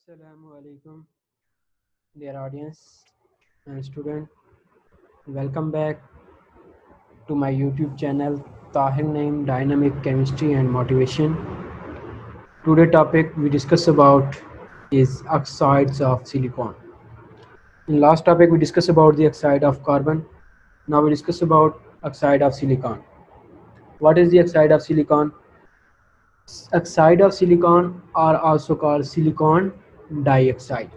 Assalamu alaikum, dear audience and student. Welcome back to my YouTube channel Tahir Naim Dynamic Chemistry and Motivation. Today topic we discuss about is oxides of silicon. In last topic we discussed about the oxide of carbon. Now we discuss about oxide of silicon. What is the oxide of silicon? Oxide of silicon are also called silicon dioxide.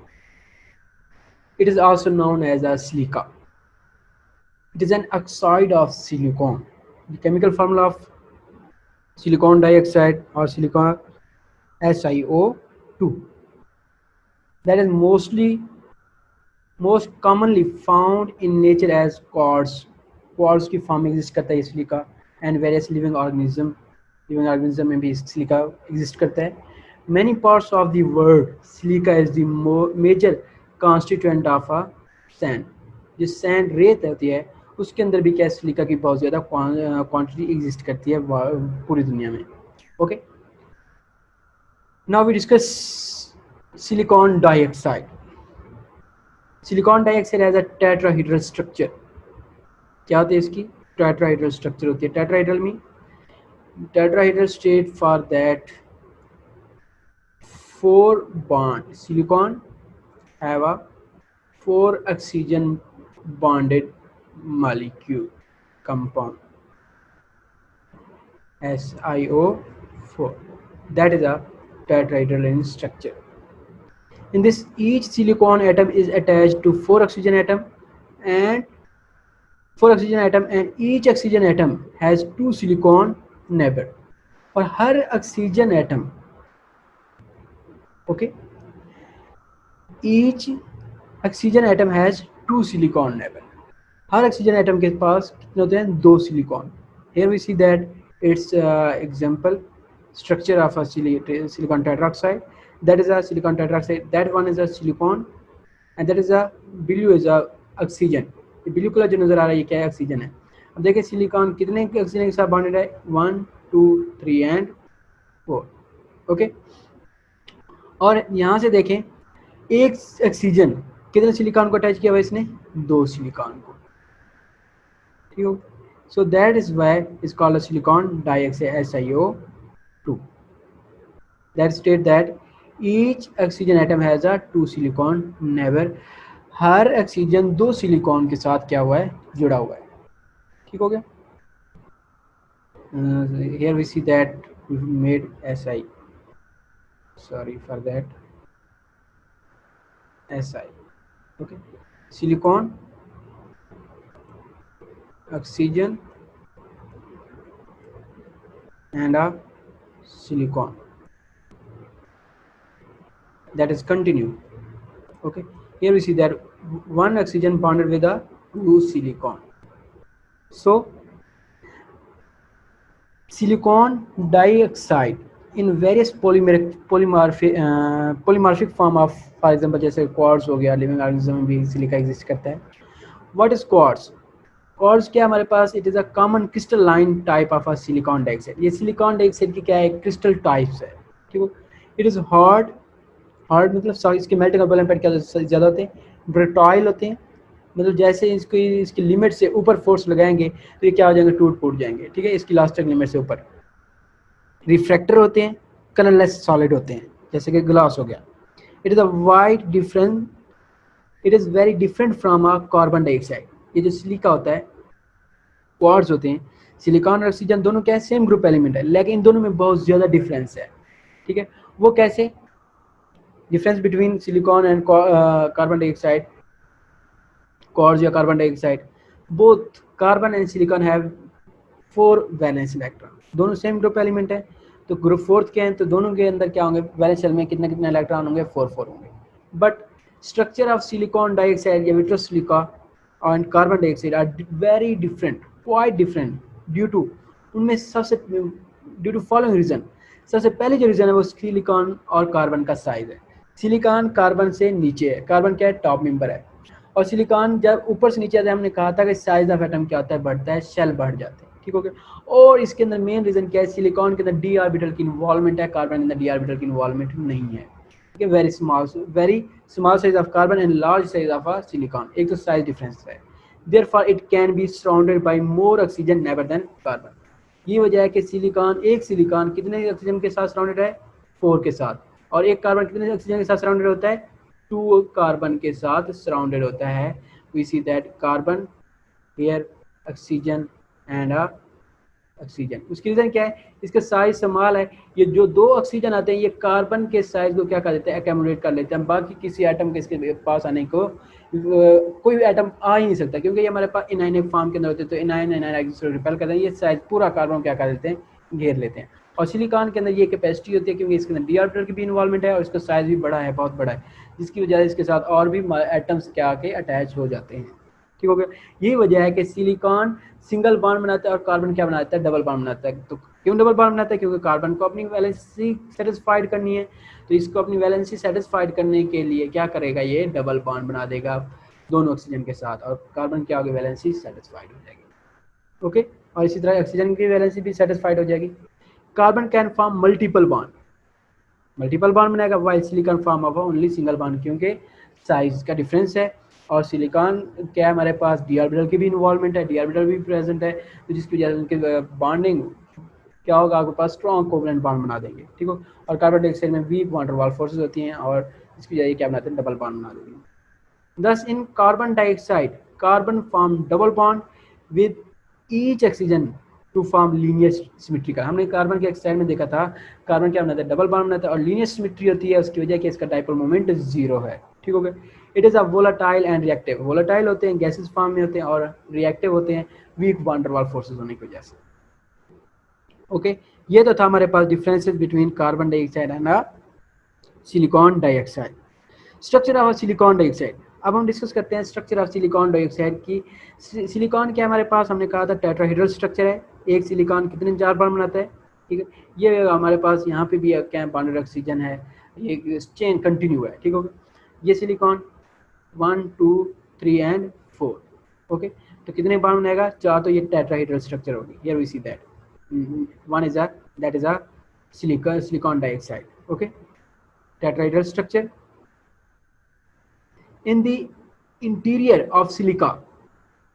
It is also known as a silica. It is an oxide of silicon. The chemical formula of silicon dioxide or silicon SiO2 that is most commonly found in nature as quartz. Quartz की form exist करता है silica and various living organism में भी silica exist करता है. Many parts of the world silica is the major constituent of a sand. जो sand रेत होती है उसके अंदर भी क्या सिलिका की बहुत ज़्यादा क्वांटिटी एग्जिस्ट करती है पूरी दुनिया में. Okay, now we discuss silicon dioxide. Silicon dioxide has a tetrahedral structure. क्या होती है इसकी? टेट्राहेड्रल स्ट्रक्चर होती है. टेट्राहेड्रल में tetrahedral state for that 4 bond silicon have a 4 oxygen bonded molecule compound SiO4. That is a tetrahedral in structure. In this, each silicon atom is attached to 4 oxygen atom and each oxygen atom has 2 silicon neighbor. और हर oxygen atom each oxygen atom has 2 silicon neighbor. हर oxygen atom के पास कितने होते हैं? 2 silicon. Here we see that its example structure of a silicon tetroxide. That is a silicon tetroxide. That one is a silicon and that is a blue is a oxygen. ये blue colour जो नजर आ रहा है ये क्या है? Oxygen है. अब देखिए सिलिकॉन कितने ऑक्सीजन के साथ बॉन्डेड है? 1 2 3 एंड 4. ओके, और यहाँ से देखें एक ऑक्सीजन कितने सिलिकॉन को अटैच किया हुआ है इसने? 2 सिलिकॉन को. ठीक है, so that is why it's called a silicon dioxide SiO2. That state that each oxygen atom has a 2 silicon neighbor. हर ऑक्सीजन 2 सिलिकॉन के साथ क्या हुआ है? जुड़ा हुआ है. ठीक हो गया. Here we see that we made Si. Sorry for that. Si. Okay. Silicon, oxygen and a silicon. That is continue. Okay. Here we see that one oxygen bonded with a 2 silicon. So silicon dioxide in various polymorphic form of, for example जैसे quartz हो गया, living organism में भी silica exist करता है. What is quartz? Quartz क्या हमारे पास? It is a common crystalline type of a silicon dioxide. ये silicon dioxide की क्या है? क्रिस्टल टाइप्स है. ठीक है. It is hard मतलब इसके मेल्टिंग इम्पैक्ट क्या ज़्यादा होते हैं? ब्रिटाइल होते हैं. मतलब जैसे इसकी लिमिट से ऊपर फोर्स लगाएंगे तो ये क्या हो जाएंगे? टूट फूट जाएंगे. ठीक है, इसकी इलास्टिक लिमिट से ऊपर. रिफ्रैक्टर होते हैं, कलरलेस सॉलिड होते हैं जैसे कि ग्लास हो गया. It is very different from a carbon dioxide. ये जो सिलिका होता है, क्वार्ट्ज होते हैं, सिलिकॉन और ऑक्सीजन दोनों क्या है? सेम ग्रुप एलिमेंट है, लेकिन इन दोनों में बहुत ज़्यादा डिफरेंस है. ठीक है, वो कैसे? Difference between silicon and carbon dioxide, quartz या carbon dioxide, both carbon and silicon have 4 valence electron. दोनों सेम ग्रुप एलिमेंट है, तो ग्रुप 4 के हैं, तो दोनों के अंदर क्या होंगे? वैलेंस शेल में कितने कितने इलेक्ट्रॉन होंगे? 4 होंगे. But structure of silicon dioxide या vitreous silica and carbon dioxide are very different, quite different due to following reason. सबसे पहले जो रीजन है वो सिलिकॉन और कार्बन का साइज है. सिलिकॉन कार्बन से नीचे है, कार्बन क्या है? टॉप मेंबर है. और सिलिकॉन जब ऊपर से नीचे आता है, हमने कहा था कि साइज ऑफ एटम क्या होता है? बढ़ता है, शेल बढ़ जाते हैं. ठीक हो गया. और इसके अंदर मेन रीजन क्या है? सिलिकॉन के अंदर डी ऑर्बिटल की इन्वॉल्वमेंट है, कार्बन के अंदर डी ऑर्बिटल की इन्वॉल्वमेंट नहीं है. ठीक है, very small size of carbon and large size of a silicon, एक तो साइज डिफरेंस है। Therefore it can be surrounded by more oxygen neighbour than carbon. ये वजह है कि एक सिलिकॉन कितने ऑक्सीजन के साथ सराउंडेड है, 4 के साथ, और एक कार्बन कितने ऑक्सीजन के साथ सराउंडेड होता है, 2 कार्बन के साथ सराउंडेड होता है। We see that carbon here oxygen and oxygen. उसकी रीजन क्या है, इसका साइज स्मॉल है। ये जो 2 ऑक्सीजन आते हैं ये कार्बन के साइज को क्या कर देते हैं, एक्यूमुलेट कर लेते हैं, बाकी किसी एटम के इसके पास आने को कोई भी एटम आ ही नहीं सकता, क्योंकि ये हमारे पास इनायनिक फॉर्म के अंदर होते हैं। तो इनायन एक दूसरे को रिपेल करते हैं, ये साइज पूरा कार्बन क्या कर देते हैं, घेर लेते हैं। और सिलिकॉन के अंदर ये कैपेसिटी होती है, क्योंकि इसके अंदर डी ऑर्बिटल की भी इन्वॉल्वमेंट है और इसका साइज भी बड़ा है, बहुत बड़ा है, जिसकी वजह से इसके साथ और भी एटम्स क्या आके अटैच हो जाते हैं। ठीक हो गया। यही वजह है कि सिलिकॉन सिंगल बॉन्ड बनाता है और कार्बन क्या बनाता है, डबल बॉन्ड बनाता है। तो क्यों डबल बॉन्ड बनाता है, क्योंकि कार्बन को अपनी वैलेंसी सेटिस्फाइड करनी है, तो इसको अपनी वैलेंसी सेटिस्फाइड करने के लिए क्या करेगा, ये डबल बॉन्ड बना देगा दोनों ऑक्सीजन के साथ, और कार्बन की आगे वैलेंसी सेटिस्फाइड हो जाएगी। ओके, और इसी तरह ऑक्सीजन की वैलेंसी भी सेटिस्फाइड हो जाएगी। Carbon can form multiple bond बनाएगा, while silicon form of only single bond, क्योंकि साइज का डिफरेंस है। और सिलिकॉन क्या है, हमारे पास डी ऑर्बिटल की भी इन्वॉल्वमेंट है, डी ऑर्बिटल भी प्रेजेंट है, तो जिसकी वजह से उनके बॉन्डिंग क्या होगा, आपके पास स्ट्रॉन्ग कोवलेंट बॉन्ड बना देंगे। ठीक हो। और कार्बन डाइऑक्साइड में weak van der Waals forces होती हैं, और इसकी वजह क्या बनाते हैं, डबल बॉन्ड बना देंगे। Thus, in carbon dioxide, carbon form double bond with each oxygen to form linear symmetrical। हमने कार्बन के ऑक्साइड में देखा था, कार्बन क्या बनाता है, डबल बॉन्ड बनाता है, और लीनियर सिमेट्री होती है, उसकी वजह कि इसका डाइपोल मोमेंट 0 है। ठीक हो गया। It is a volatile and reactive, volatile होते हैं, गैसेस फॉर्म में होते हैं, और रिएक्टिव होते हैं weak van der Waals forces होने की वजह से। ओके, ये तो था हमारे पास differences between carbon dioxide and silicon dioxide. Structure of silicon dioxide, अब हम डिस्कस करते हैं स्ट्रक्चर ऑफ सिलिकॉन डाइऑक्साइड की। सिलिकॉन क्या हमारे पास, हमने कहा था टेट्राहेड्रल स्ट्रक्चर है, एक सिलिकॉन कितने 4 बॉन्ड बनाता है। ठीक है, ये हमारे पास यहाँ पे भी क्या बॉन्डेड ऑक्सीजन है, ये चेन कंटिन्यू है। ठीक है, ये सिलिकॉन 1 2 3 एंड 4। ओके, तो कितने बॉन्ड बनाएगा, 4, तो ये टेट्राहेड्रल स्ट्रक्चर होगी। Here we see that one is a that is a silicon dioxide. Okay, tetrahedral structure. In the interior of silica,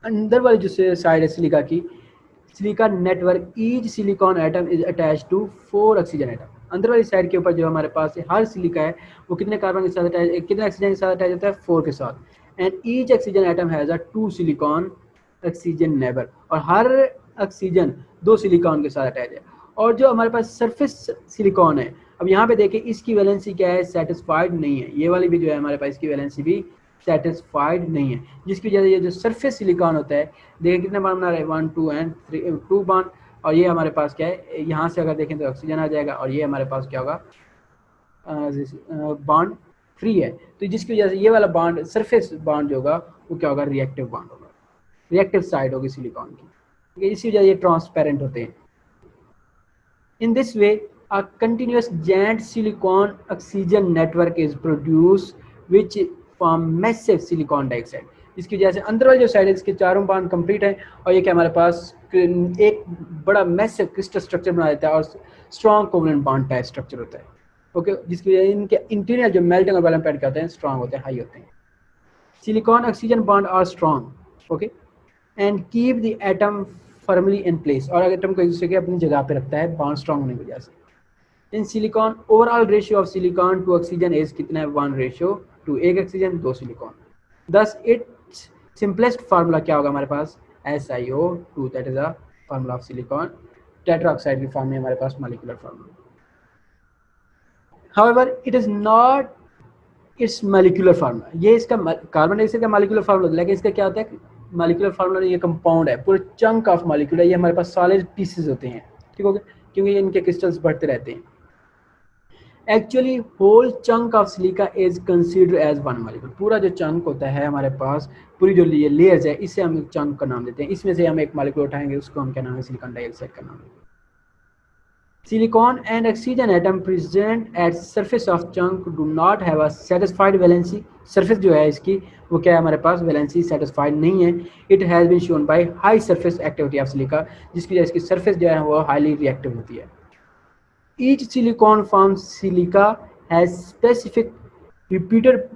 अंदर वाली जो साइड है सिलिका की, silica network, each silicon atom is attach to 4 oxygen atom. अंदर वाली side के ऊपर जो हमारे पास हर सिलिका है वो कितने कार्बन के साथ अटैच, कितने ऑक्सीजन के साथ अटैच होता है, 4 के साथ। And each oxygen atom has a 2 silicon oxygen neighbour, और हर ऑक्सीजन 2 सिलिकॉन के साथ अटैच है। और जो हमारे पास सरफेस सिलिकॉन है, अब यहाँ पे देखिए इसकी वैलेंसी क्या है, सेटिस्फाइड नहीं है। ये वाली भी जो है हमारे पास इसकी वैलेंसी भी सेटिस्फाइड नहीं है, जिसकी वजह से ये जो सरफेस सिलिकॉन होता है, देखिए कितने बॉन्ड बना रहे हैं, 1 2 एंड 3 2 बॉन्ड। और ये हमारे पास क्या है, यहाँ से अगर देखें तो ऑक्सीजन आ जाएगा, और ये हमारे पास क्या होगा, बॉन्ड फ्री है। तो जिसकी वजह से ये वाला बॉन्ड सरफेस बॉन्ड जो होगा वो क्या होगा, रिएक्टिव बॉन्ड होगा, रिएक्टिव साइड होगी सिलिकॉन की। इसी वजह ये ट्रांसपेरेंट होते हैं। In this way a continuous giant silicon oxygen network is produced which form massive silicon dioxide। इसकी वजह से अंदर वाली जो साइड है इसके चारों बॉन्ड कंप्लीट है, और ये क्या हमारे पास एक बड़ा मैसिव क्रिस्टल स्ट्रक्चर बना देता है, और strong covalent bond type structure होता है। ओके, जिसकी वजह से इनके इंटीरियर जो मेल्टिंग और वैलेंस पैड क्या होते हैं, स्ट्रॉन्ग होते हैं, हाई होते हैं। Silicon oxygen bond are strong, okay, and keep the atom firmly in place, और एटम को एक दूसरे के अपनी जगह पे रखता है बॉन्ड स्ट्रॉन्ग होने की वजह से। In silicon overall ratio of silicon to oxygen is कितना है, 1:2, एक oxygen 2 silicon. Thus its simplest formula क्या होगा हमारे पास, SiO2, that is a formula of silicon. Tetraoxide की फॉर्म में हमारे पास molecular formula. However it is not its molecular formula, ये इसका कार्बन डाइऑक्साइड का मॉलिक्यूलर फार्मूला होता है, लेकिन इसका क्या होता है, मॉलिक्यूलर फार्मूला ये कंपाउंड है, पूरे चंक ऑफ मॉलिक्यूल है, ये हमारे पास सॉलिड पीसेस होते हैं। ठीक हो गया, क्योंकि इनके क्रिस्टल्स बढ़ते रहते हैं। Actually whole chunk of silica is considered as one molecule, पूरा जो चंक होता है हमारे पास, पूरी जो लेयर्स है, इससे हम चंक का नाम देते हैं। इसमें से हम एक मॉलिक्यूल उठाएंगे, उसको हम क्या नाम है, सिलिकॉन डाइऑक्साइड का नाम है। Silicon and oxygen atom present at surface of chunk do not have a satisfied valency, surface जो है इसकी वो क्या है, हमारे पास वैलेंसी सेटिस्फाइड नहीं है। It has been shown by high surface activity of silica, जिसकी वजह से इसकी सरफेस जो है वो हाईली रिएक्टिव होती है। Each silicon from silica has specific repeated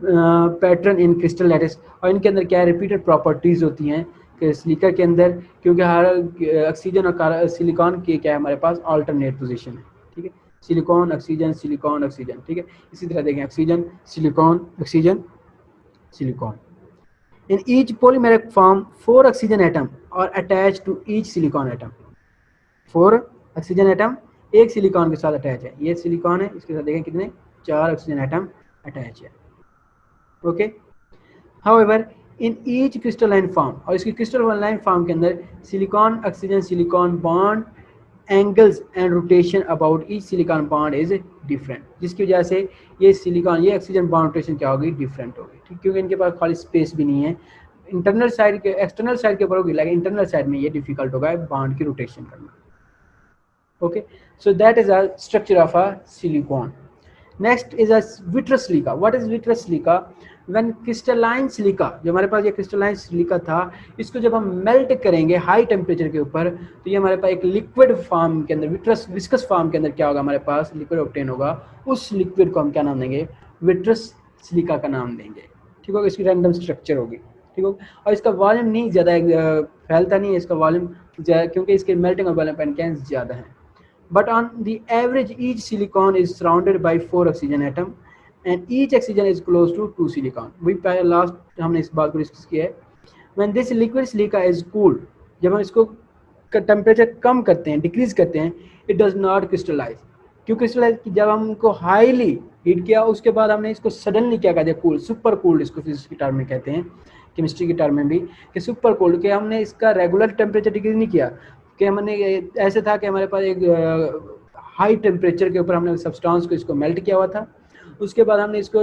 pattern in crystal lattice, और इनके अंदर क्या है, रिपीटेड प्रॉपर्टीज होती हैं कि सिलिका के अंदर, क्योंकि हर ऑक्सीजन और सिलिकॉन की क्या है हमारे पास अल्टरनेट पोजीशन है, ठीक है, सिलिकॉन ऑक्सीजन सिलिकॉन ऑक्सीजन, ठीक है। इसी तरह देखें oxygen silicon oxygen silicon. In each polymeric form, 4 oxygen atom are attached to each silicon atom. 4 oxygen atom एक सिलिकॉन के साथ अटैच है, ये सिलिकॉन है, इसके साथ देखें कितने 4 ऑक्सीजन एटम अटैच है, okay. However in each crystalline form, और इसकी क्रिस्टलाइन फॉर्म के अंदर silicon oxygen silicon bond angles and rotation about each silicon bond is different, जिसकी वजह से ये सिलिकॉन ये ऑक्सीजन बॉन्ड रोटेशन क्या होगी, डिफरेंट होगी, ठीक, क्योंकि इनके पास खाली स्पेस भी नहीं है, इंटरनल साइड के एक्सटर्नल साइड के ऊपर होगी, लेकिन इंटरनल साइड में ये डिफिकल्ट होगा बॉन्ड की रोटेशन करना, okay. So that is a structure of a silicon. Next is a vitreous silica. What is vitreous silica? When crystalline silica, जो हमारे पास ये crystalline silica था, इसको जब हम मेल्ट करेंगे हाई टेम्परेचर के ऊपर, तो ये हमारे पास एक लिक्विड फॉर्म के अंदर, विस्कस फॉर्म के अंदर क्या होगा, हमारे पास लिक्विड ऑब्टेन होगा, उस लिक्विड को हम क्या नाम देंगे, विट्रस सिलिका का नाम देंगे, ठीक होगा। इसकी रैंडम स्ट्रक्चर होगी, ठीक होगा, और इसका वॉल्यूम नहीं ज़्यादा फैलता नहीं है, इसका वॉल्यूम क्योंकि इसके मेल्टिंग और बॉइलिंग पॉइंट ज़्यादा है। But on the average, each silicon is surrounded by 4 oxygen atom, and each oxygen is close to 2 silicon. We last हमने इस बात को डिस्कस किया है। When this liquid silica is cooled, जब हम इसको टेम्परेचर कम करते हैं, डिक्रीज करते हैं, it does not crystallize. क्यों क्रिस्टलाइज, जब हम इनको हाईली हीट किया, उसके बाद हमने इसको सडनली क्या कहते हैं, कूल, सुपर कूल्ड, इसको फिजिक्स की टर्म में कहते हैं, केमिस्ट्री की टर्म में भी, कि सुपर कूल्ड, कि हमने इसका रेगुलर टेम्परेचर डिक्रीज नहीं किया, कि हमने ऐसे था कि हमारे पास एक हाई टेम्परेचर के ऊपर हमने सब्सटेंस को इसको मेल्ट किया हुआ था, उसके बाद हमने इसको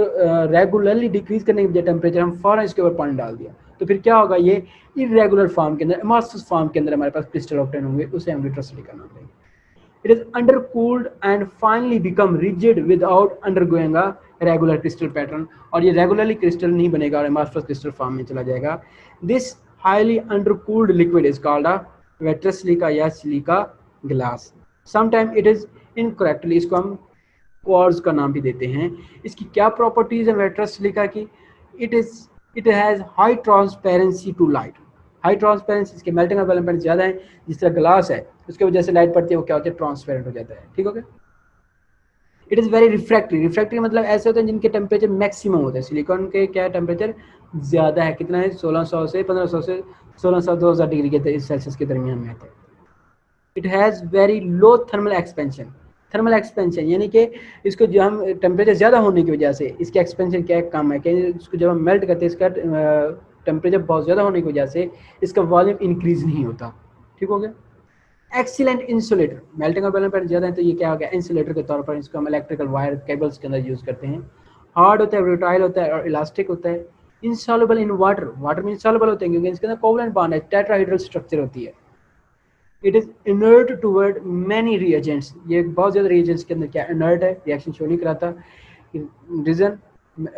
रेगुलरली डिक्रीज करने के बजाय टेम्परेचर हम फौरन इसके ऊपर पानी डाल दिया, तो फिर क्या होगा, ये इरेगुलर फॉर्म के अंदर, अमॉर्फस फॉर्म के अंदर हमारे पास क्रिस्टल ऑब्टेन होंगे, उसे हम विट्रस सिलिका नाम देंगे। It is undercooled and finally become rigid without undergoing a regular crystal pattern, और ये regularly crystal नहीं बनेगा और amorphous crystal form में चला जाएगा। This highly undercooled liquid is called a vitreous silica या silica glass. Sometimes it is incorrectly, इसको हम quartz का नाम भी देते हैं। इसकी क्या प्रॉपर्टीज है vitreous silica की? It has high transparency to light. High transparency, इसके मेल्टिंग और बॉइलिंग पॉइंट ज़्यादा है, जिस तरह ग्लास है उसके वजह से लाइट पड़ती है वो क्या होता है, ट्रांसपेरेंट हो जाता है, ठीक हो गया। It is very refractory, refractory मतलब ऐसे होते हैं जिनके टेम्परेचर मैक्सिमम होते हैं, सिलिकॉन के क्या टेम्परेचर ज़्यादा है, कितना है, 1600 से 1500 से 1600 2000 डिग्री के सेल्सियस के दरमियान में आता है। It has very low thermal expansion, thermal expansion यानी कि इसको जो हम टेम्परेचर ज़्यादा होने की वजह से इसका एक्सपेंशन क्या है, कम है, कि इसको जब हम मेल्ट करते हैं इसका टेम्परेचर बहुत ज़्यादा होने की वजह से इसका वॉल्यूम इंक्रीज नहीं होता, ठीक हो गया। एक्सीलेंट इंसुलेटर, मेल्टिंग और बॉइलिंग पॉइंट ज़्यादा है तो ये क्या हो गया, इंसुलेटर के तौर पर इसको हम इलेक्ट्रिकल वायर केबल्स के अंदर यूज़ करते हैं। हार्ड होता है, ब्यूटाइल होता है और इलास्टिक होता है। इंसॉल्युबल इन वाटर, वाटर में इंसॉल्युबल होते हैं क्योंकि इसके अंदर कोवलेंट बॉन्ड है, टेट्राहेड्रल स्ट्रक्चर होती है। It is inert toward many reagents, ये बहुत ज़्यादा रिएजेंट्स के अंदर क्या इनर्ट है, रिएक्शन शो नहीं कराता। रीजन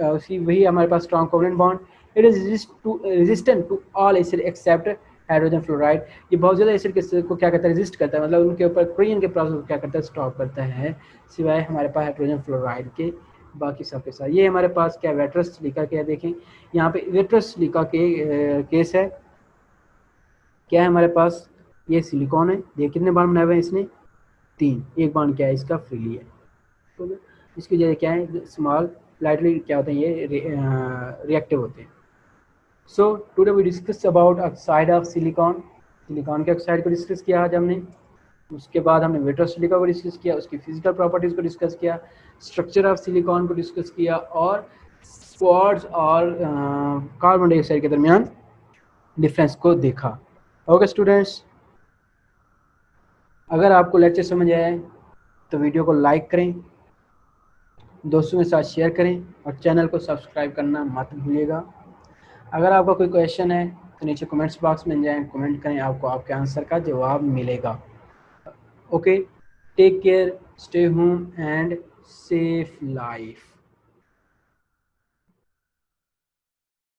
उसी वही हमारे पास strong covalent bond. It is resistant to all acid except hydrogen fluoride, ये बहुत ज़्यादा एसिड को क्या करता है, रेजिस्ट करता है, मतलब उनके ऊपर क्रिएशन के प्रोसेस को क्या करता है, स्टॉप करता है, सिवाय हमारे पास हाइड्रोजन फ्लोराइड के, बाकी सब के साथ। ये हमारे पास क्या विट्रस सिलिका के, देखें यहाँ पे विट्रस सिलिका के केस है, क्या है हमारे पास, ये सिलिकॉन है, ये कितने बार बनाए हुए हैं इसने, 3, एक बार क्या है इसका फ्रीली है, तो इसकी वजह क्या है, स्मॉल लाइटली क्या होते हैं, ये रिएक्टिव होते हैं। So today we discuss about oxide of silicon, silicon के ऑक्साइड को डिस्कस किया आज हमने, उसके बाद हमने विट्रस सिलिका को डिस्कस किया, उसकी फिजिकल प्रॉपर्टीज़ को डिस्कस किया, स्ट्रक्चर ऑफ सिलिकॉन को डिस्कस किया, और क्वार्ट्ज और कार्बन डाइऑक्साइड के दरमियान डिफरेंस को देखा। ओके स्टूडेंट्स, अगर आपको लेक्चर समझ आया है तो वीडियो को लाइक करें, दोस्तों के साथ शेयर करें और चैनल को सब्सक्राइब करना मत भूलिएगा। अगर आपका कोई क्वेश्चन है तो नीचे कमेंट्स बॉक्स में जाएं, कमेंट करें, आपको आपके आंसर का जवाब मिलेगा। Okay, take care, stay home and safe life.